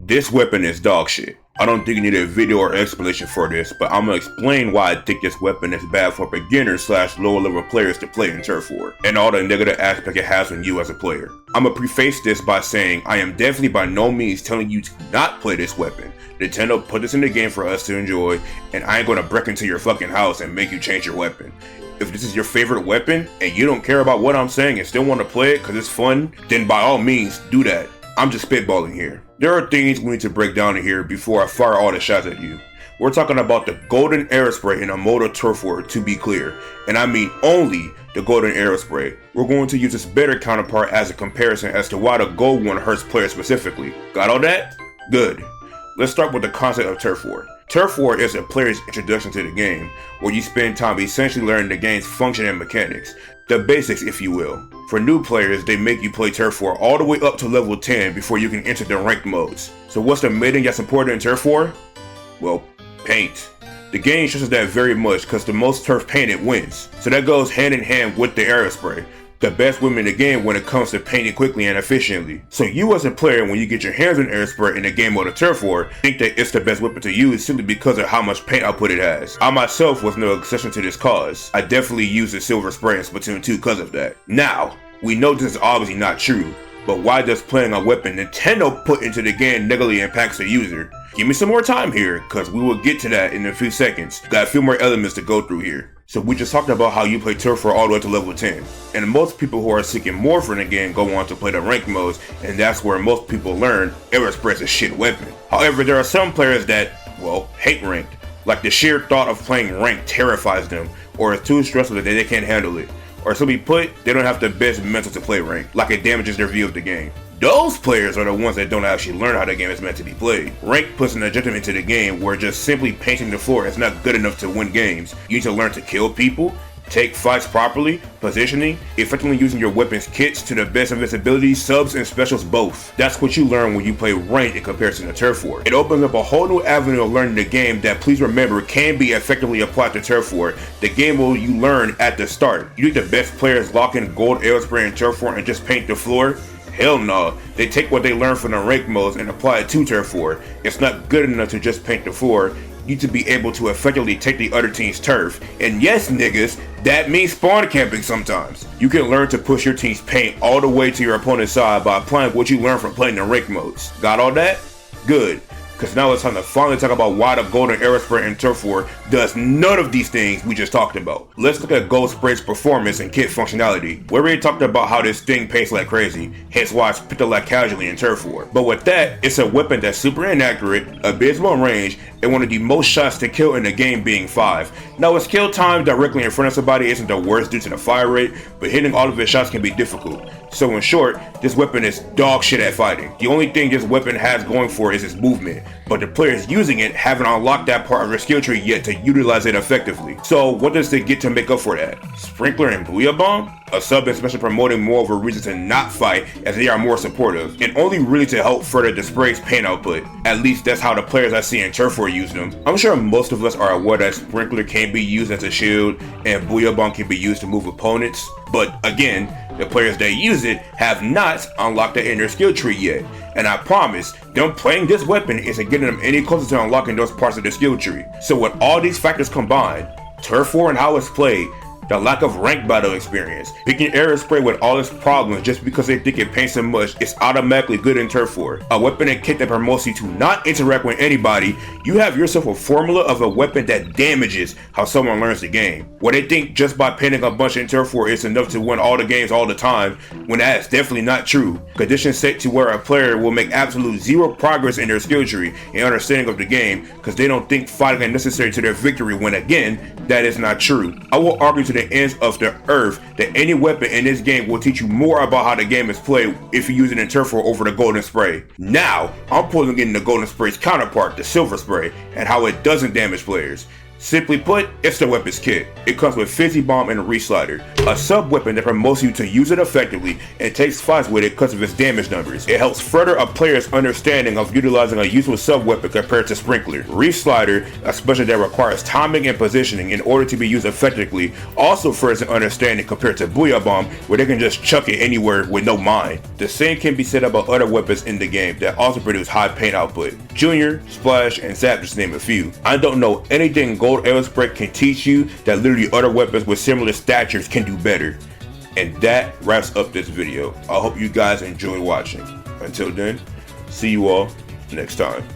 This weapon is dog shit. I don't think you need a video or explanation for this, but I'm gonna explain why I think this weapon is bad for beginners / lower level players to play in Turf War, and all the negative aspect it has on you as a player. I'm gonna preface this by saying I am definitely by no means telling you to not play this weapon. Nintendo put this in the game for us to enjoy, and I ain't gonna break into your fucking house and make you change your weapon. If this is your favorite weapon, and you don't care about what I'm saying and still want to play it because it's fun, then by all means, do that. I'm just spitballing here. There are things we need to break down in here before I fire all the shots at you. We're talking about the golden Aerospray in a mode of Turf War, to be clear, and I mean only the golden Aerospray. We're going to use its better counterpart as a comparison as to why the gold one hurts players specifically. Got all that? Good. Let's start with the concept of Turf War. Turf War is a player's introduction to the game, where you spend time essentially learning the game's function and mechanics. The basics, if you will. For new players, they make you play Turf War all the way up to level 10 before you can enter the ranked modes. So what's the main thing that's important in Turf War? Well, paint. The game stresses that very much because the most turf painted wins. So that goes hand in hand with the Aerospray. The best weapon in the game when it comes to painting quickly and efficiently. So you as a player, when you get your hands on Aerospray in the game mode of Turf War, think that it's the best weapon to use simply because of how much paint output it has. I myself was no exception to this cause. I definitely used the silver spray in Splatoon 2 because of that. Now, we know this is obviously not true, but why does playing a weapon Nintendo put into the game negatively impacts the user? Give me some more time here, cause we will get to that in a few seconds. Got a few more elements to go through here. So we just talked about how you play Turf War all the way to level 10. And most people who are seeking more from the game go on to play the ranked modes, and that's where most people learn Aerospray is a shit weapon. However, there are some players that, well, hate ranked. Like the sheer thought of playing ranked terrifies them, or it's too stressful that they can't handle it. Or simply put, they don't have the best mental to play ranked, like it damages their view of the game. Those players are the ones that don't actually learn how the game is meant to be played. Rank puts an objective into the game where just simply painting the floor is not good enough to win games. You need to learn to kill people, take fights properly, positioning, effectively using your weapons kits to the best of its abilities, subs and specials both. That's what you learn when you play ranked in comparison to Turf War. It opens up a whole new avenue of learning the game that, please remember, can be effectively applied to Turf War. The game will you learn at the start. You think the best players lock in gold Aerospray in Turf War and just paint the floor? Hell no, they take what they learn from the rank modes and apply it to Turf War. It's not good enough to just paint the floor. You need to be able to effectively take the other team's turf. And yes, niggas, that means spawn camping sometimes. You can learn to push your team's paint all the way to your opponent's side by applying what you learned from playing the rank modes. Got all that? Good. Because now it's time to finally talk about why the golden Aerospray in Turf War does none of these things we just talked about. Let's look at Gold Spray's performance and kit functionality. We already talked about how this thing paints like crazy, hence why it's picked up like casually in Turf War. But with that, it's a weapon that's super inaccurate, abysmal in range, and one of the most shots to kill in the game being 5. Now its kill time directly in front of somebody isn't the worst due to the fire rate, but hitting all of its shots can be difficult. So in short, this weapon is dog shit at fighting. The only thing this weapon has going for it is its movement, but the players using it haven't unlocked that part of their skill tree yet to utilize it effectively. So what does it get to make up for that? Sprinkler and Booyah Bomb? A sub especially promoting more of a reason to not fight as they are more supportive, and only really to help further the spray's paint output. At least that's how the players I see in Turf War use them. I'm sure most of us are aware that Sprinkler can be used as a shield and Booyah Bomb can be used to move opponents, but again, the players that use it have not unlocked the inner skill tree yet. And I promise, them playing this weapon isn't getting them any closer to unlocking those parts of the skill tree. So with all these factors combined, Turf War and how it's played, the lack of ranked battle experience, picking Aerospray with all its problems just because they think it paints so much is automatically good in Turf War. A weapon and kit that promotes you to not interact with anybody, you have yourself a formula of a weapon that damages how someone learns the game. Where they think just by painting a bunch in Turf War is enough to win all the games all the time, when that is definitely not true. Conditions set to where a player will make absolute zero progress in their skill tree and understanding of the game because they don't think fighting is necessary to their victory, when again, that is not true. I will argue to the ends of the earth that any weapon in this game will teach you more about how the game is played if you use it in Turf War over the Golden Spray. Now, I'm pulling in the Golden Spray's counterpart, the Silver Spray, and how it doesn't damage players. Simply put, it's the weapons kit. It comes with Fizzy Bomb and a Reslider, a sub-weapon that promotes you to use it effectively and takes fights with it because of its damage numbers. It helps further a player's understanding of utilizing a useful sub-weapon compared to Sprinkler. Reslider, a special that requires timing and positioning in order to be used effectively, also furthers an understanding compared to Booyah Bomb, where they can just chuck it anywhere with no mind. The same can be said about other weapons in the game that also produce high paint output. Junior, Splash, and Zap, just to name a few. I don't know anything Gold Aerospray can teach you that literally other weapons with similar statures can do better. And that wraps up this video. I hope you guys enjoy watching. Until then, see you all next time.